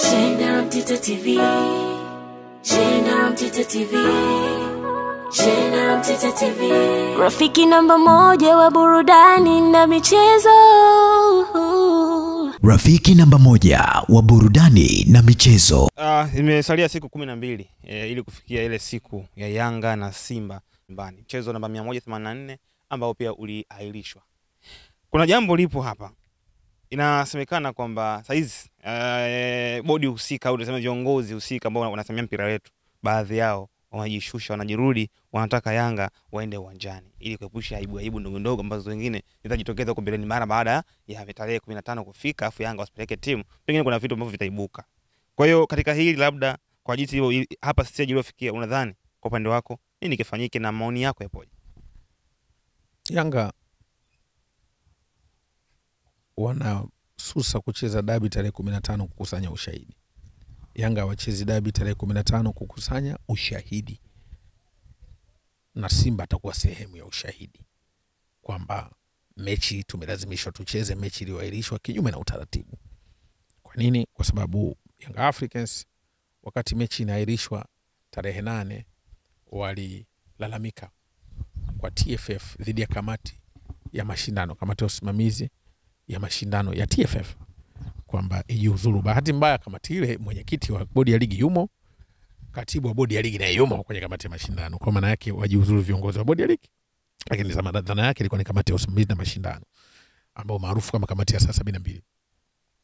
Shenda Mtito TV. Shenda Mtito TV. Shenda Mtito TV. Rafiki namba moja wa burudani na michezo. Rafiki namba moja wa burudani na michezo. Imesalia siku 12 ili kufikia ile siku ya Yanga na Simba nyumbani. Mchezo namba 184 ambao pia uliahirishwa. Kuna jambo lipo hapa. Inasemekana kwamba saizi bodi husika au tuseme viongozi husika ambao wanasimamia mpira wetu, baadhi yao wanajishusha, wanajirudi, wanataka Yanga waende uwanjani ili kuepusha aibu ndogo ndogo ambazo wengine zitajitokeza huko mbeleni mara baada ya tarehe 15 kufika, afu Yanga wasipeleke timu, pengine kuna vitu ambavyo vitaibuka. Kwa hiyo katika hili labda kwa jinsi hiyo hapa stage iliyofikia, unadhani kwa upande wako nini kifanyike na maoni yako yapoje? Yanga wanasusa kucheza dabi tarehe 15 kukusanya ushahidi. Yanga wachezi dabi tarehe 15 kukusanya ushahidi. Na Simba atakuwa sehemu ya ushahidi kwamba mechi tumelazimishwa tucheze mechi iliyoahirishwa kinyume na utaratibu. Kwa nini? Kwa sababu Young Africans wakati mechi inaahirishwa tarehe 8 walilalamika kwa TFF dhidi ya kamati ya mashindano, kamati ya usimamizi ya mashindano ya TFF kwamba ijiuzulu. Bahati mbaya kamati ile mwenyekiti wa bodi ya ligi yumo, katibu wa bodi ya ligi na yumo kwenye kamati ya mashindano, kwa maana yake wajiuzulu viongozi wa bodi ya ligi. Lakini dhana yake ilikuwa ni kamati ya usimamizi na mashindano ambao maarufu kama kamati ya saa 72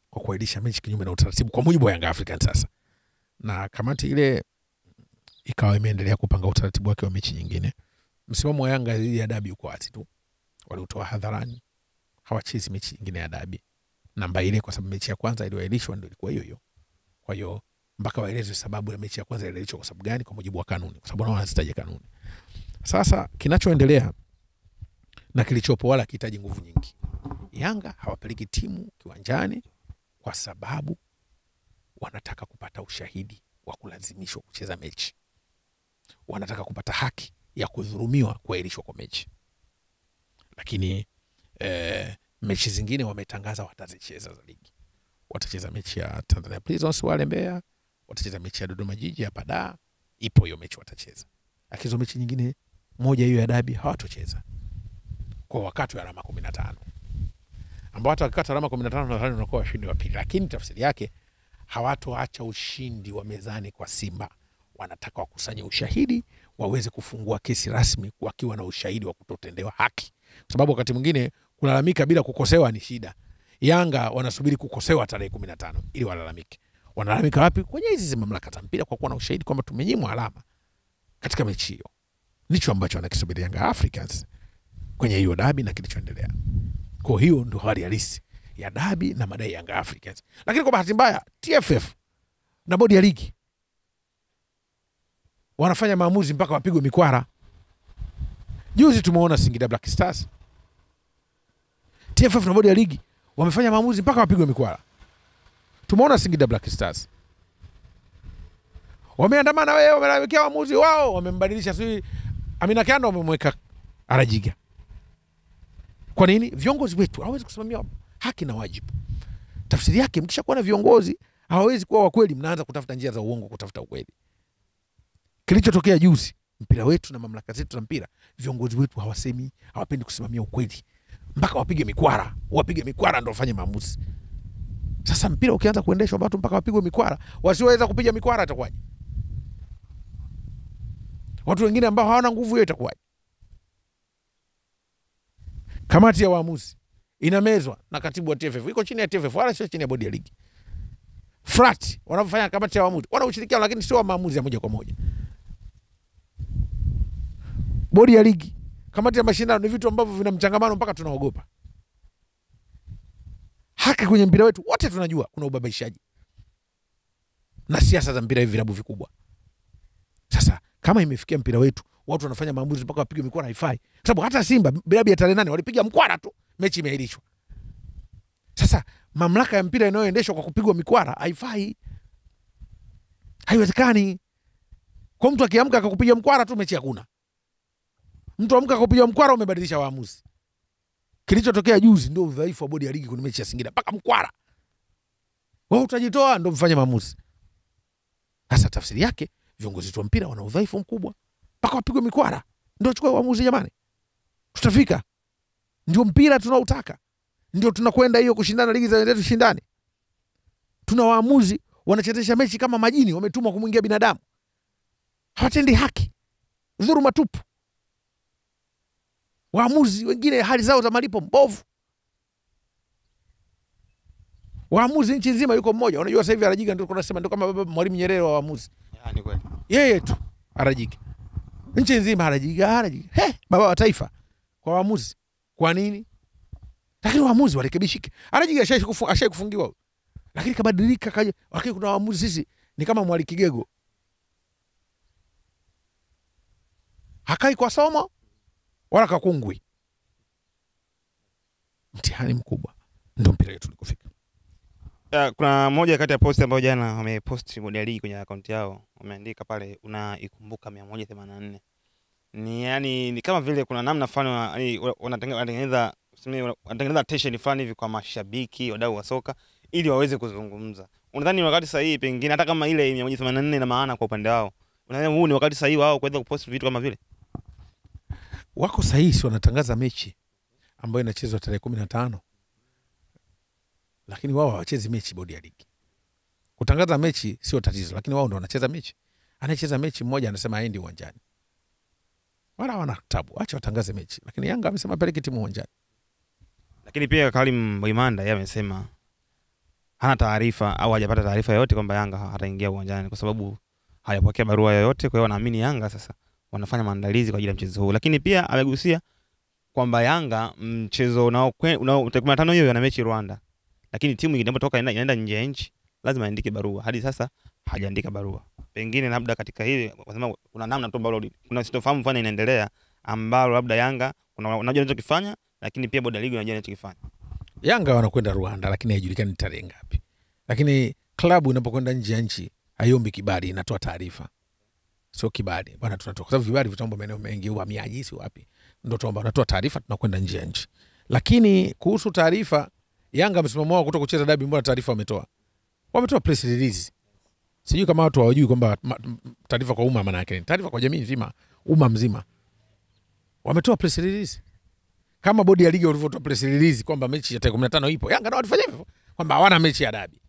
kwa kuahirisha mechi kinyume na utaratibu kwa mujibu wa Young Africans sasa. Na kamati ile ikawa imeendelea kupanga utaratibu wake wa mechi nyingine. Msimamo wa Yanga dhidi ya dabi uko wazi tu. Walitoa hadharani hawachezi mechi nyingine ya dabi namba ile, kwa sababu mechi ya kwanza iliyoahirishwa ndio ilikuwa hiyo. Kwa hiyo mpaka waeleze sababu ya mechi ya kwanza iliahirishwa kwa sababu gani, kwa mujibu wa kanuni, kwa sababu wanazitaja kanuni. Sasa kinachoendelea na kilichopo wala kihitaji nguvu nyingi. Yanga hawapeleki timu kiwanjani kwa sababu wanataka kupata ushahidi wa kulazimishwa kucheza mechi. Wanataka kupata haki ya kudhulumiwa kuahirishwa kwa mechi. Lakini mechi zingine wametangaza watazicheza za ligi. Watacheza mechi ya Tanzania Prisons wale Mbeya, watacheza mechi ya Dodoma Jiji hapa Dar, ipo hiyo mechi watacheza. Akizo mechi nyingine moja hiyo ya dabi hawatocheza. Kwa wakati wa alama 15. Ambao hata wakati alama 15 nadhani unakuwa washindi wa pili, lakini tafsiri yake hawatoacha ushindi wa mezani kwa Simba. Wanataka wakusanye ushahidi waweze kufungua kesi rasmi wakiwa na ushahidi wa kutotendewa haki. Kwa sababu wakati mwingine kulalamika bila kukosewa ni shida. Yanga wanasubiri kukosewa tarehe 15 ili walalamike. Wanalalamika wapi? Kwenye hizi mamlaka za mpira, kwa kuwa na ushahidi kwamba tumenyimwa alama katika mechi hiyo. Nicho ambacho wanakisubiri Young Africans kwenye hiyo dabi na kilichoendelea. Kwa hiyo ndio hali halisi ya dabi na madai Young Africans. Lakini kwa bahati mbaya TFF na bodi ya ligi wanafanya maamuzi mpaka wapigwe mikwara. Juzi tumeona Singida Black Stars, TFF na bodi ya ligi wamefanya maamuzi mpaka wapigwe mikwara. Tumeona Singida Black Stars wameandamana, wewe wamewekea waamuzi wao, wamembadilisha sisi Amina Kiando wamemweka Arajiga. Kwa nini? Viongozi wetu hawezi kusimamia haki na wajibu. Tafsiri yake mkishakuwa na viongozi hawawezi kuwa wa kweli, mnaanza kutafuta njia za uongo kutafuta ukweli. Kilichotokea juzi, mpira wetu na mamlaka zetu za mpira, viongozi wetu hawasemi, hawapendi kusimamia ukweli. Mpaka wapige mikwara ndio wafanye maamuzi. Sasa mpira ukianza kuendeshwa watu mpaka wapigwe mikwara, wasioweza kupiga mikwara itakuwaje? Watu wengine ambao hawana nguvu hiyo itakuwaje? Kamati ya waamuzi inamezwa na katibu wa TFF, iko chini ya TFF wala sio chini ya bodi ya ligi. Frat wanafanya kamati ya waamuzi, wana ushirikiano lakini sio maamuzi ya moja kwa moja. Bodi ya ligi, kamati ya mashindano ni vitu ambavyo vina mchangamano mpaka tunaogopa. Haki kwenye mpira wetu wote tunajua kuna ubabaishaji na siasa za mpira hivi vilabu vikubwa. Sasa kama imefikia mpira wetu watu wanafanya maamuzi mpaka wapige mikwara, haifai. Kwa sababu hata Simba dabi ya tarehe 8 walipiga mkwara tu, mechi imeahirishwa. Sasa mamlaka ya mpira inayoendeshwa kwa kupigwa mikwara haifai. Haiwezekani. Kwa mtu akiamka akakupiga mkwara tu mechi hakuna. Mtu amka akakupiga mkwara umebadilisha waamuzi. Kilichotokea juzi ndio udhaifu wa bodi ya ligi kwenye mechi ya Singida mpaka mkwara. Wewe utajitoa ndio mfanye maamuzi. Sasa tafsiri yake viongozi wa mpira wana udhaifu mkubwa. Paka wapigwe mikwara ndio chukue uamuzi jamani. Tutafika. Ndio mpira tunautaka. Ndio tunakwenda hiyo kushindana ligi za wenzetu shindani. Tuna waamuzi wanachezesha mechi kama majini, wametumwa kumwingia binadamu. Hawatendi haki. Dhuluma tupu. Waamuzi wengine hali zao za malipo mbovu. Waamuzi nchi nzima yuko mmoja. Unajua sasa hivi Arajiga ndio tunasema ndio kama baba Mwalimu Nyerere wa waamuzi. Ni kweli. Yeye tu Arajiga. Nchi nzima Arajiga. Baba wa taifa kwa waamuzi. Kwa nini? Lakini waamuzi warekebishike. Arajiga ashai kufungiwa. Lakini kabadilika kaje. Lakini kuna waamuzi sisi ni kama Mwali Kigego. Hakai kwa somo wala kakungwi. Mtihani mkubwa. Ndio mpira wetu ulikofika. Kuna moja kati ya posti ambayo jana wamepost bodi ya ligi kwenye account yao. Wameandika pale unaikumbuka 184. Ni kama vile kuna namna fulani wanatengeneza tension fulani hivi kwa mashabiki, wadau wa soka ili waweze kuzungumza. Unadhani wakati sahihi pengine hata kama ile 184 ina maana kwa upande wao? Unadhani huu ni wakati sahihi wao kuweza kupost vitu kama vile? Wako sahihi, si wanatangaza mechi ambayo inachezwa tarehe 15. Lakini wao hawachezi mechi bodi ya ligi. Kutangaza mechi sio tatizo, lakini wao ndio wanacheza mechi. Anacheza mechi mmoja anasema aendi uwanjani. Wala wana tabu, acha watangaze mechi. Lakini Yanga amesema peleke timu uwanjani. Lakini pia Karim Boimanda yeye amesema hana taarifa au hajapata taarifa yoyote kwamba Yanga hataingia uwanjani kwa sababu hajapokea barua yoyote. Kwa hiyo wanaamini Yanga sasa wanafanya maandalizi kwa ajili ya mchezo huu. Lakini pia amegusia kwamba Yanga mchezo unao 15 hiyo yana mechi Rwanda. Lakini timu inapotoka inaenda nje ya nchi lazima aandike barua. Hadi sasa hajaandika barua. Pengine labda katika hili wasema kuna namna tu ambalo kuna sitofahamu fanya inaendelea ambalo labda Yanga unajua anachokifanya lakini pia bodi ya ligi unajua anachokifanya. Yanga wanakwenda Rwanda lakini haijulikani tarehe ngapi. Lakini klabu inapokwenda nje ya nchi haiombi kibali, inatoa taarifa. Sio kibali. Bwana tunatoka. Kwa sababu vibali vitaomba maeneo mengi, uhamiaji si wapi. Ndio tuomba unatoa taarifa tunakwenda nje ya nchi. Lakini kuhusu taarifa Yanga msimamo wao kutoka kucheza dabi, mbona taarifa wametoa? Wametoa press release. Sijui kama watu hawajui kwamba taarifa kwa umma maana yake ni taarifa kwa jamii nzima, umma mzima. Wametoa press release. Kama bodi ya ligi walivyotoa press release kwamba mechi ya tarehe 15 ipo, Yanga nao walifanya hivyo kwamba hawana mechi ya dabi.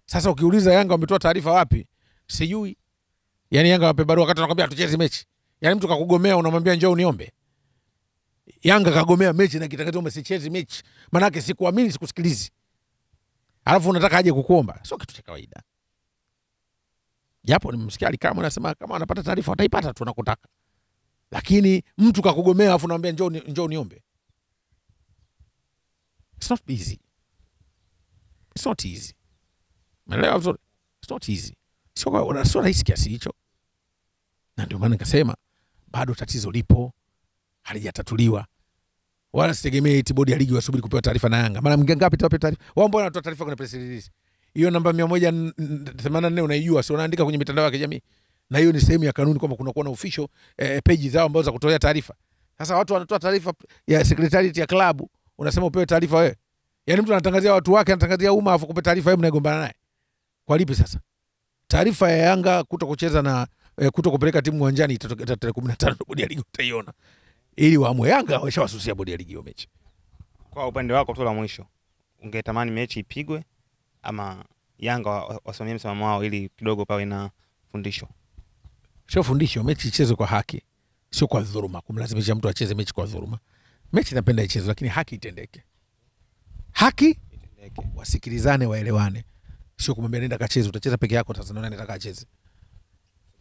Sasa ukiuliza Yanga wametoa taarifa wapi? Sijui. Yaani Yanga wape barua wakati anakuambia tucheze mechi. Yaani mtu kakugomea unamwambia njoo uniombe. Yanga kagomea mechi na kitakacho umesichezi mechi. Maana yake sikuamini, sikusikilizi. Alafu unataka aje kukuomba. Sio kitu cha kawaida. Japo nimemsikia Alikamwe anasema kama anapata taarifa wataipata tu tunakotaka. Lakini mtu kakugomea alafu unamwambia njoo niombe. It's not easy. It's not easy. Maelewa vizuri. It's not easy. Sio rahisi kiasi hicho. Na ndio maana nikasema bado tatizo lipo, halijatatuliwa. Wala sitegemee eti bodi ya ligi wasubiri kupewa taarifa na Yanga. Maana ngapi tawape taarifa? Wao mbona wanatoa taarifa kwenye press release? Hiyo namba 184 unaijua, sio unaandika kwenye mitandao ya kijamii. Na hiyo ni sehemu ya kanuni kwamba kuna kuwa na official page zao ambazo za kutolea taarifa. Sasa watu wanatoa taarifa ya secretariat ya klabu, unasema upewe taarifa wewe. Yaani mtu anatangazia watu wake, anatangazia umma afu kupe taarifa wewe mnagombana naye. Kwa lipi sasa? Taarifa ya Yanga kutokucheza na kutokupeleka timu uwanjani itatokea tarehe 15 bodi ya ligi utaiona. Ili waamue. Yanga washawasusia bodi ya ligi hiyo mechi. Kwa upande wako tu la mwisho, ungetamani mechi ipigwe ama Yanga wasimamie msimamo wao ili kidogo pawe na fundisho? Sio fundisho, mechi ichezwe kwa haki, sio kwa dhuluma. Kumlazimisha mtu acheze mechi kwa dhuluma. Mechi napenda ichezwe lakini haki itendeke. Haki itendeke. Wasikilizane, waelewane. Sio kumwambia nenda kacheze, utacheza peke yako sasa nani anataka acheze.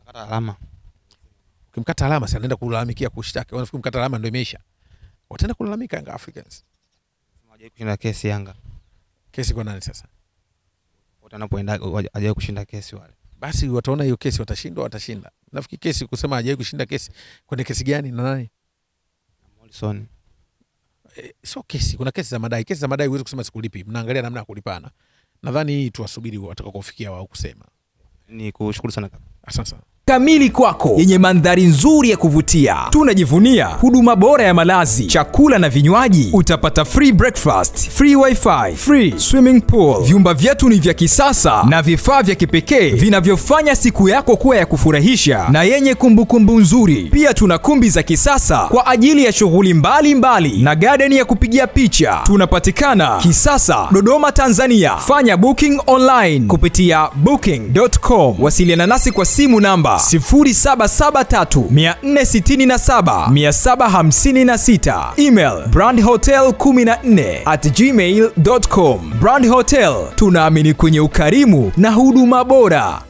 Kata alama. Ukimkata alama sasa anaenda kulalamikia kushtaki. Wanafikiri mkata alama ndio imeisha. Wataenda kulalamika Yanga Africans. Hawajawahi kushinda kesi Yanga. Kesi kwa nani sasa? Watanapoenda hajawahi kushinda kesi wale. Basi wataona hiyo kesi watashindwa, watashinda. Nafikiri kesi kusema hajawahi kushinda kesi. Kwani kesi gani na nani? Morrison. Sio kesi, kuna kesi za madai. Kesi za madai huwezi kusema sikulipi. Mnaangalia namna ya kulipana. Nadhani tuwasubiri watakapofikia wao kusema. Ni kushukuru sana kaka. Asante sana. kamili kwako yenye mandhari nzuri ya kuvutia. Tunajivunia huduma bora ya malazi, chakula na vinywaji. Utapata free breakfast, free wifi, free swimming pool. Vyumba vyetu ni vya kisasa na vifaa vya kipekee vinavyofanya siku yako kuwa ya kufurahisha na yenye kumbukumbu nzuri. Pia tuna kumbi za kisasa kwa ajili ya shughuli mbalimbali na garden ya kupigia picha. Tunapatikana Kisasa, Dodoma, Tanzania. Fanya booking online kupitia booking.com. Wasiliana nasi kwa simu namba 0773467756. Email brandhotel14@gmail.com. Brand Hotel, tunaamini kwenye ukarimu na huduma bora.